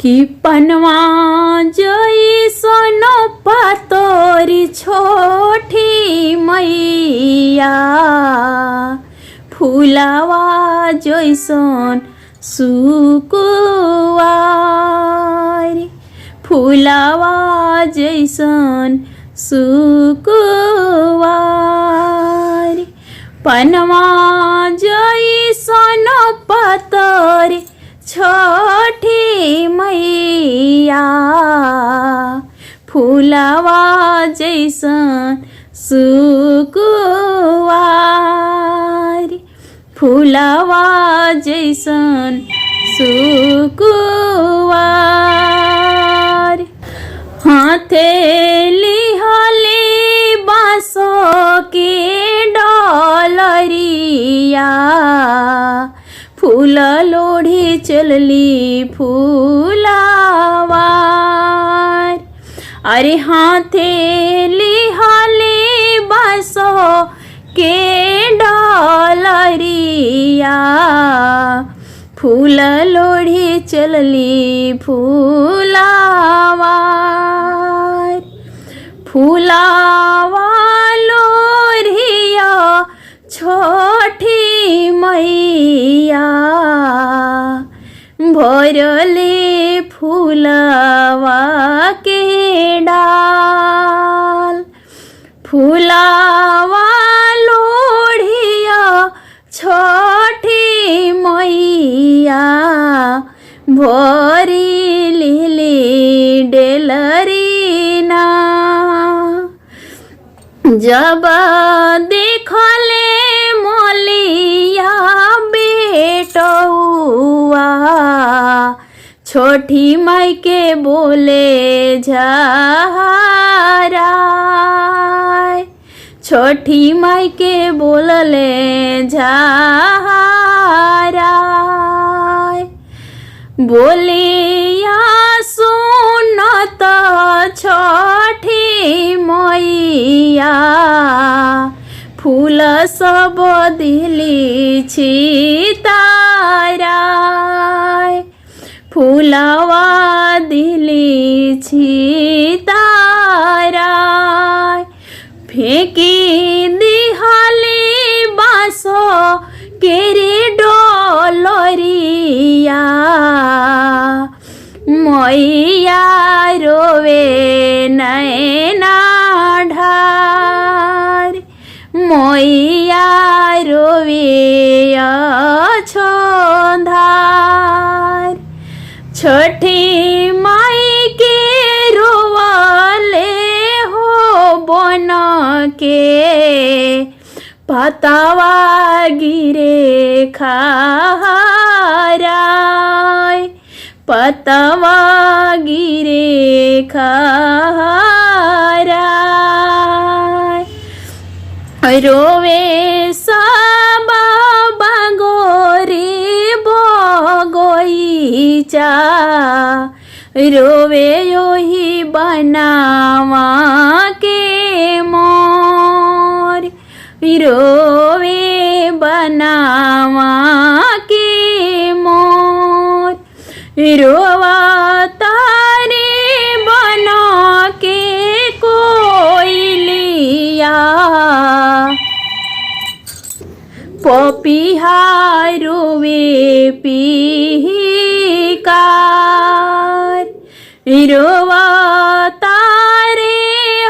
कि पनवा जैसन पातोरी छोटी मैया फुलावा जैसन सुकुवारी फुलावा जैसन सुकुवारी पनवा जैसन पातोरी छोटी मैया फुलावा जैसन सुकुवारी फुलावा जैसन सुकुवारी हथेली हली बाँसो के डलरिया फूल लोढ़ी चलली फूलावार अरे हाथेली हली बाँसो के डलरिया फूल लोढ़ी चलली फूलावार फूलावा लोढ़िया छोटी मैया भरले फूलवा के डाल फूलावा लोढ़िया छोटी मैया भरी लिली डेलरीना जब देखले मोलिया बेटौआ छोटी माई के बोले झाराय छोटी माई के बोलले झाराय बोलिया सुनत छोटी मैया फूल सब दिली छिताराय फूलवा दिली छिताराय फेंकी दिहली बाँसो केरी डोलरिया मैया रोवे नैना ढार मैया रोवे छोधार छठी माई के रोवाले हो बन के पतावा गिरे खाराय पतवा गिरे खाराय रोवे सब बागोरी बगोईचा रोवे योही बनावा के मोर रोवे बनावा के मोर रोवा तारे बना के कोयलिया पपिहा रोवे पिहिकार रोवा तारे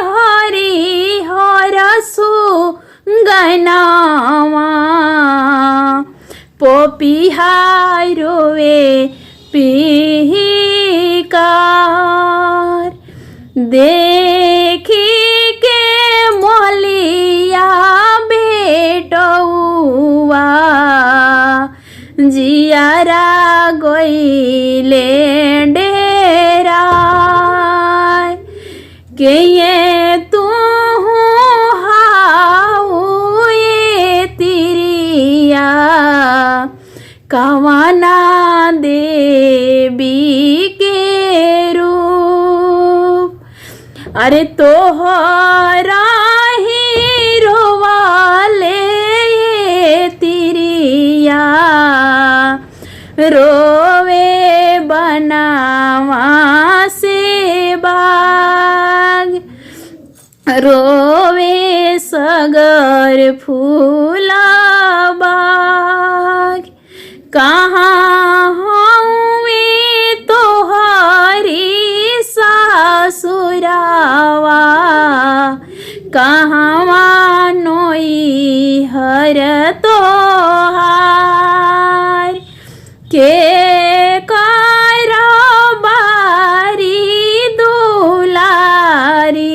हरि हरसु गनावा पपिहा रोवे पिहिकार देखी के मोलिया बेटौआ जियारा गईले डेरा के ये तू हाउ ये तिरिया कवाना देवी के रूप अरे तोहरा ही रोवाले तिरिया रोवे बन बनावा से बाग रोवे सगर फूला बाग कहाँ हुए तोहरी सासुरावा कहवा नोई हर तोहार के बारी दुलारी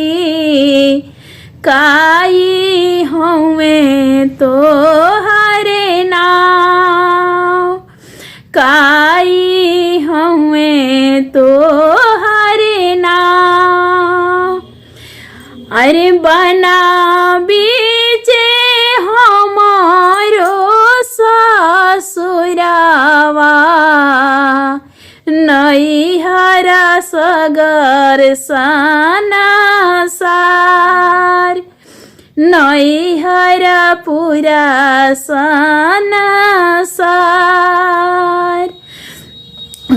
काई हमें तो हरे नाव काई हमें तो हरे नाव अरे बना बीचे हमारो ससुरावा नैहरा सगर सनासार नैहरा पूरा सनासार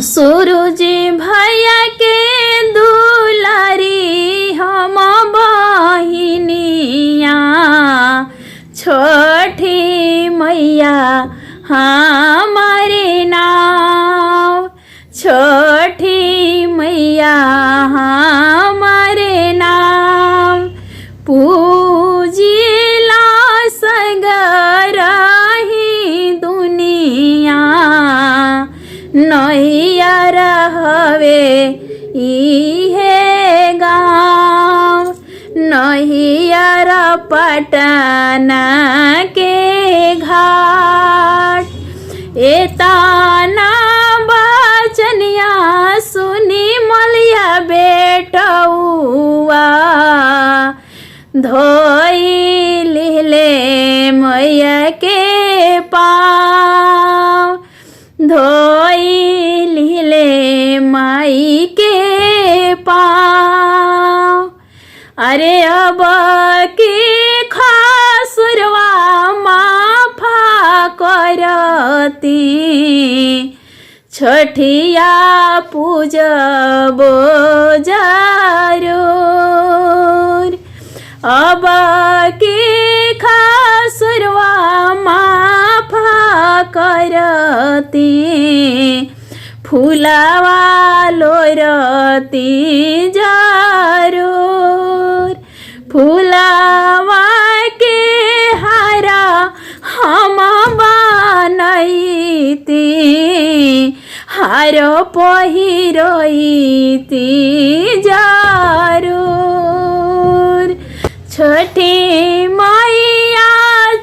सूरज भैया के दुलारी हम बहिनिया छठी मैया हमारे नाव छठी मैया हमारे नाम पूजिला सगरही दुनिया नैया रहवे इहे गाँव नैया पटना के घाट एताना बचनिया सुनी मलिया बेटौआ धोई लिहले मैया के पाँव धोई लिहले माई के पाँव अरे अब की खासुरवा माफा करती छठिया पूजबो जरूर अब की खासुरवा माफा करती फूलावा लोरती जरूर फूलावा के हारा हम बनैती हारो पहिरैती जरूर छठी मैया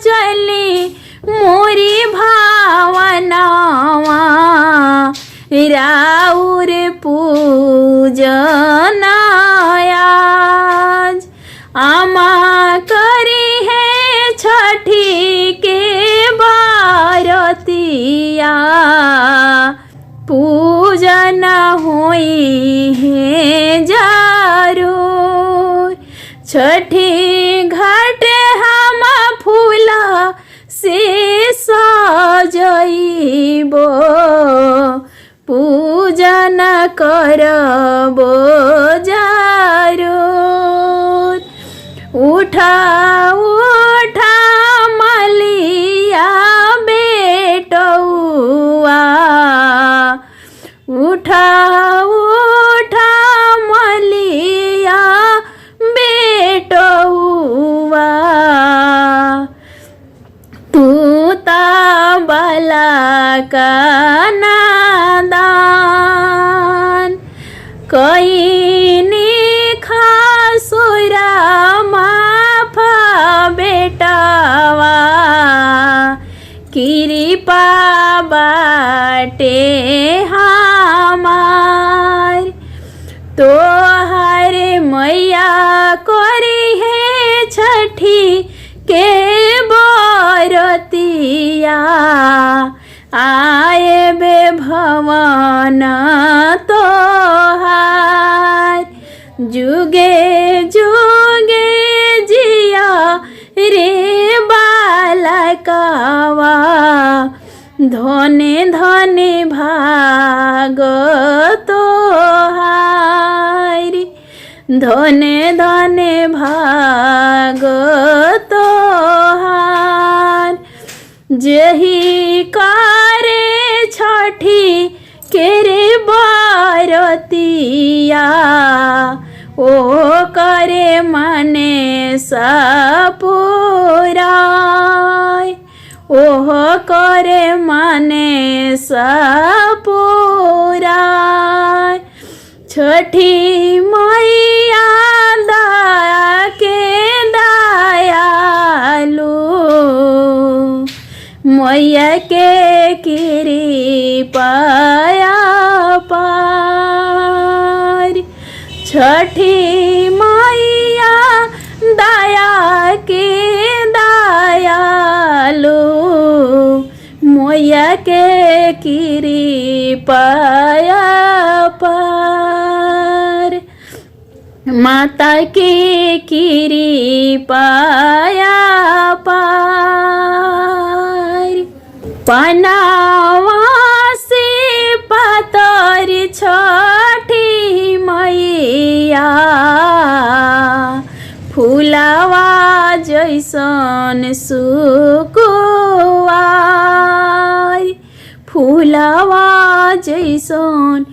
चली मोरी भावनावा राउर पूजनायाज आमा करी है छठी के बारतिया पूजन होई है जरूर छठी घाट हम फूला से सजइबो पूजन करबो जरूर उठा उठा मलिया बेटौआ उठा उठा मलिया बेटौआ तू ता बला का नादान कईनी खासुरा माफ बेटावा कृपा बाटे हमार तोहर मैया करी है छठी के बरतिया आए बे भवन तोहार जुगे जुगे जिया रे बालकावा धने धने भाग धने धने भाग तोहार जेहि करे छठी केरे बरतिया ओ करे मने सपुराय ओह करे मने सपुराय छठी मैया दया के दयालु मैया के कृपया पार छठी मैया दया के दयालु मैया के कृपया पार माता के कृपया पार पनावा से पातर छठी मैया फुलावा जैसन सुकुवार फुलावा जैसन